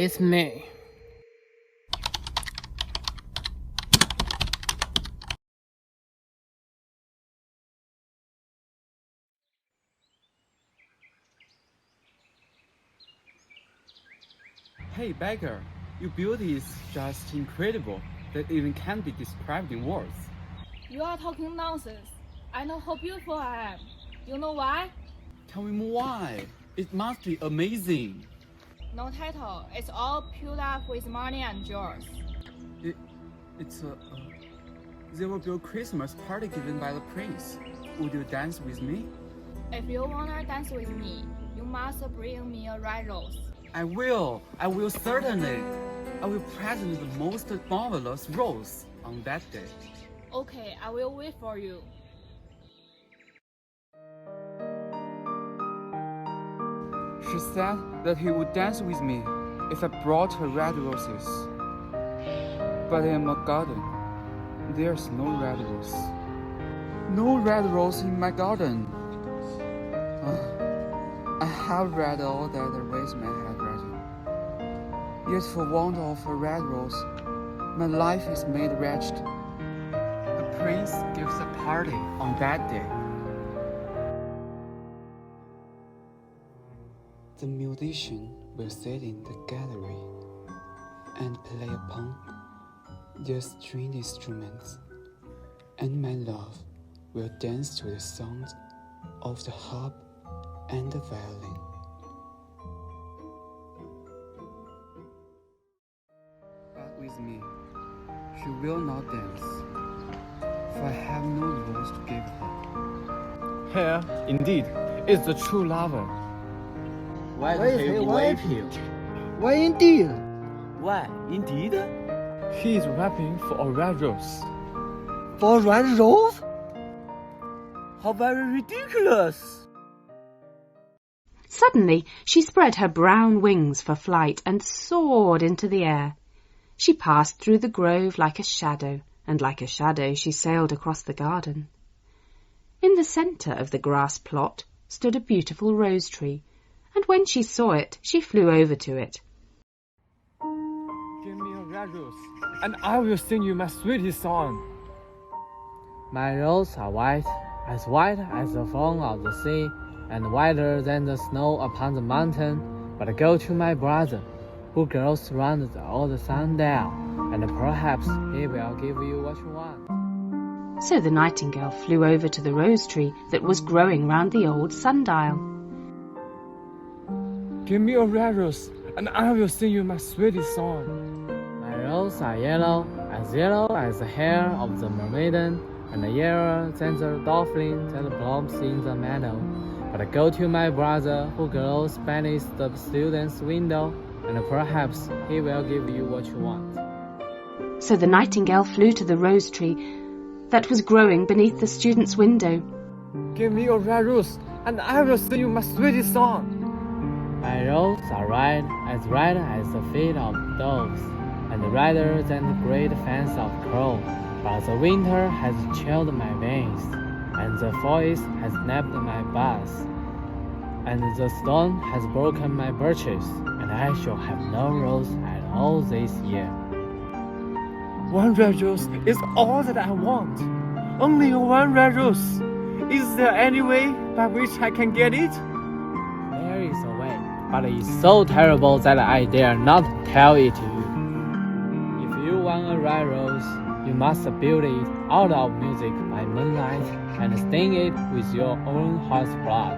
It's me. Hey Beggar, your beauty is just incredible that even can't be described in words. You are talking nonsense. I know how beautiful I am. You know why? Tell me why. It must be amazing. No title. It's all pulled up with money and jewels. There will be a Christmas party given by the prince. Would you dance with me? If you wanna dance with me, you must bring me a red rose. I will certainly. I will present the most marvelous rose on that day. Okay, I will wait for you. She said that he would dance with me if I brought her red roses. But in my garden, there's no red rose. No red rose in my garden. I have read all that the race may have written. Yet for want of a red rose, my life is made wretched. The prince gives a party on that day. The musician will sit in the gallery and play upon their stringed instruments, and my love will dance to the sound of the harp and the violin. But with me, she will not dance, for I have no rose to give her. Here, indeed, is the true lover. Why is he weeping? Why indeed? Why, indeed? He is weeping for a red rose. For a red rose? How very ridiculous! Suddenly she spread her brown wings for flight and soared into the air. She passed through the grove like a shadow, and like a shadow she sailed across the garden. In the centre of the grass plot stood a beautiful rose tree, and when she saw it, she flew over to it. Give me a red rose, and I will sing you my sweetest song. My roses are white as the foam of the sea, and whiter than the snow upon the mountain. But go to my brother, who goes round the old sundial, and perhaps he will give you what you want. So the nightingale flew over to the rose tree that was growing round the old sundial. Give me a red rose, and I will sing you my sweetest song. My roses are yellow as the hair of the mermaiden, and yellower than the dolphin that blooms in the meadow. But go to my brother, who grows beneath the student's window, and perhaps he will give you what you want. So the nightingale flew to the rose tree that was growing beneath the student's window. Give me a red rose, and I will sing you my sweetest song. My roses are red as the feet of doves, and redder than the great fangs of crow. But the winter has chilled my veins, and the forest has snapped my boughs, and the storm has broken my birches, and I shall have no rose at all this year. One red rose is all that I want. Only one red rose. Is there any way by which I can get it? There is a way, but it is so terrible that I dare not tell it to you. If you want a red rose, you must build it out of music by moonlight and sting it with your own heart's blood.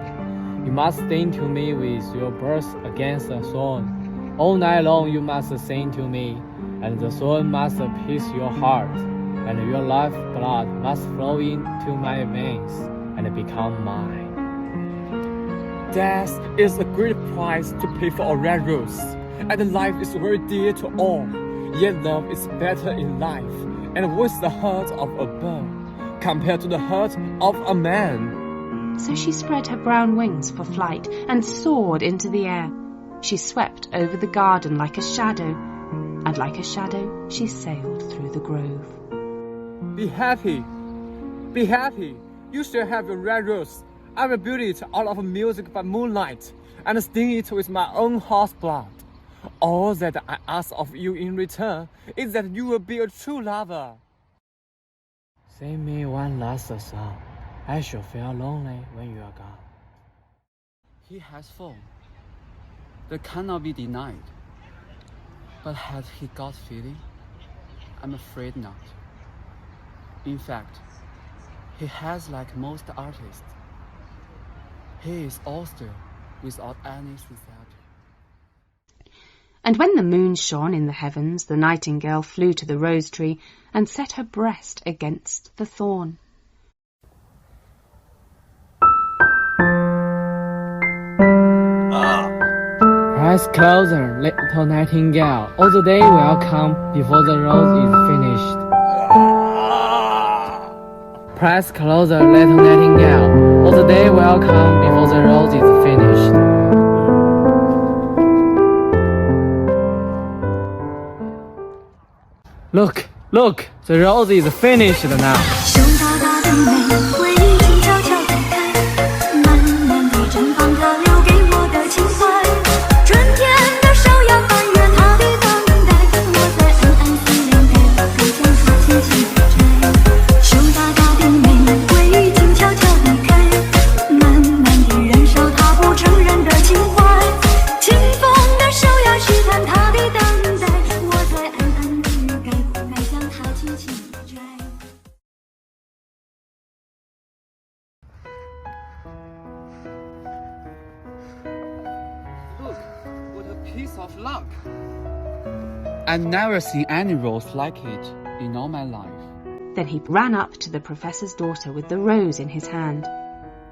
You must sing to me with your breath against the thorn. All night long you must sing to me, and the thorn must pierce your heart, and your life blood must flow into my veins and become mine. Death is a great price to pay for a red rose, and life is very dear to all. Yet love is better in life, and what's the heart of a bird compared to the heart of a man? So she spread her brown wings for flight and soared into the air. She swept over the garden like a shadow, and like a shadow she sailed through the grove. Be happy, be happy. You shall have your red rose. I will build it out of music by moonlight, and sting it with my own heart's blood. All that I ask of you in return is that you will be a true lover. Sing me one last song. I shall feel lonely when you are gone. He has fallen. That cannot be denied. But has he got feeling? I'm afraid not. In fact, he has like most artists. He is austere without any sincerity. And when the moon shone in the heavens, the nightingale flew to the rose tree and set her breast against the thorn. Press closer, little nightingale, all the day will come before the rose is finished. Press closer, little nightingale, all the day will come before the rose is finished. Look, look, the rose is finished now. 羞答答的玫瑰已经悄悄地开，慢慢地绽放它留给我的情怀。春天的手要翻越它的等待，我在暗暗思量该不该将它轻轻地摘。羞答答的玫瑰已经悄悄地开，慢慢地燃烧它不承认的情怀。清风的手要试探它的等待，我在暗暗地预该不该将它轻轻地摘。Look, what a piece of luck! I've never seen any rose like it in all my life. Then he ran up to the professor's daughter with the rose in his hand.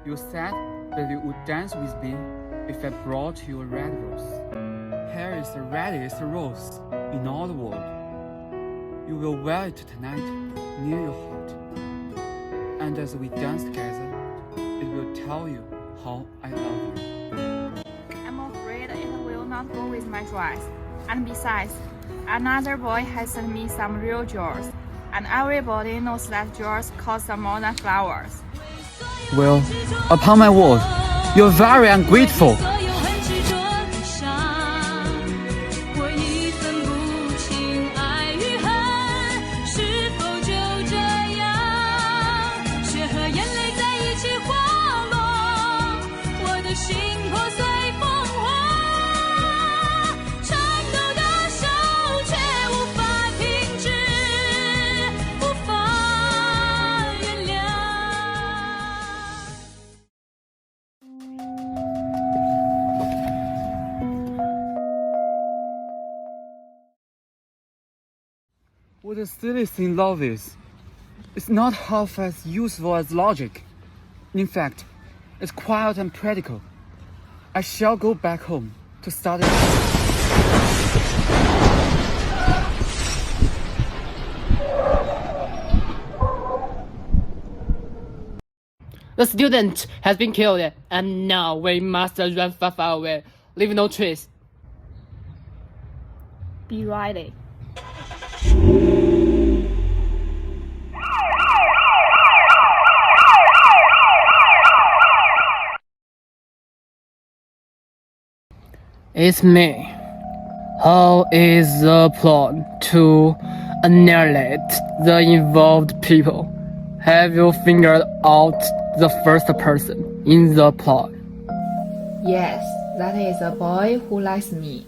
You said that you would dance with me if I brought you a red rose. Here is the reddest rose in all the world. You will wear it tonight near your heart. And as we dance together, it will tell you how I love you. I'm afraid it will not go with my dress. And besides, another boy has sent me some real jewels. And everybody knows that jewels cost more than flowers. Well, upon my word, you're very ungrateful. 所有很执着的伤，我一分不清爱与恨，是否就这样？血和眼泪在一起滑落，我的心破碎风化，颤抖的手却无法停止，无法原谅。What a silly thing love is. It's not half as useful as logic. In fact, it's quiet and practical. I shall go back home to study. The student has been killed, and now we must run far, far away. Leave no trace. Be ready. It's me. How is the plan to annihilate the involved people? Have you figured out the first person in the plot? Yes, that is a boy who likes me.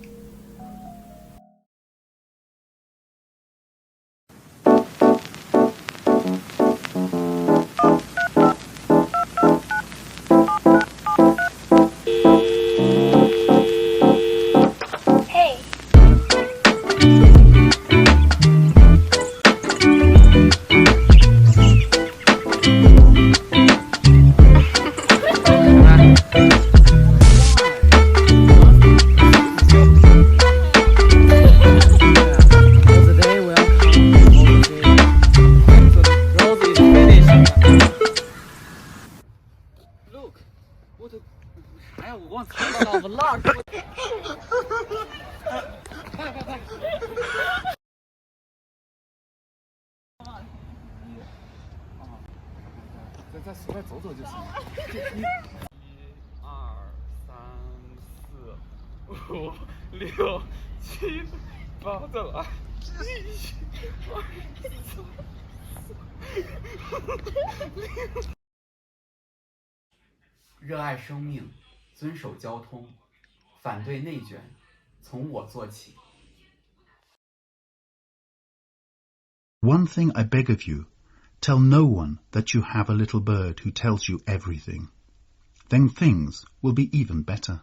Hey, The day will come. The rose is finished. Look, what a... 哎呀，我忘词了，我浪。在室外走走就行。1、2、3、4、5、6、亲，抱着来。热爱生命，遵守交通，反对内卷，从我做起。 One thing I beg of you, tell no one that you have a little bird who tells you everything. Then things will be even better.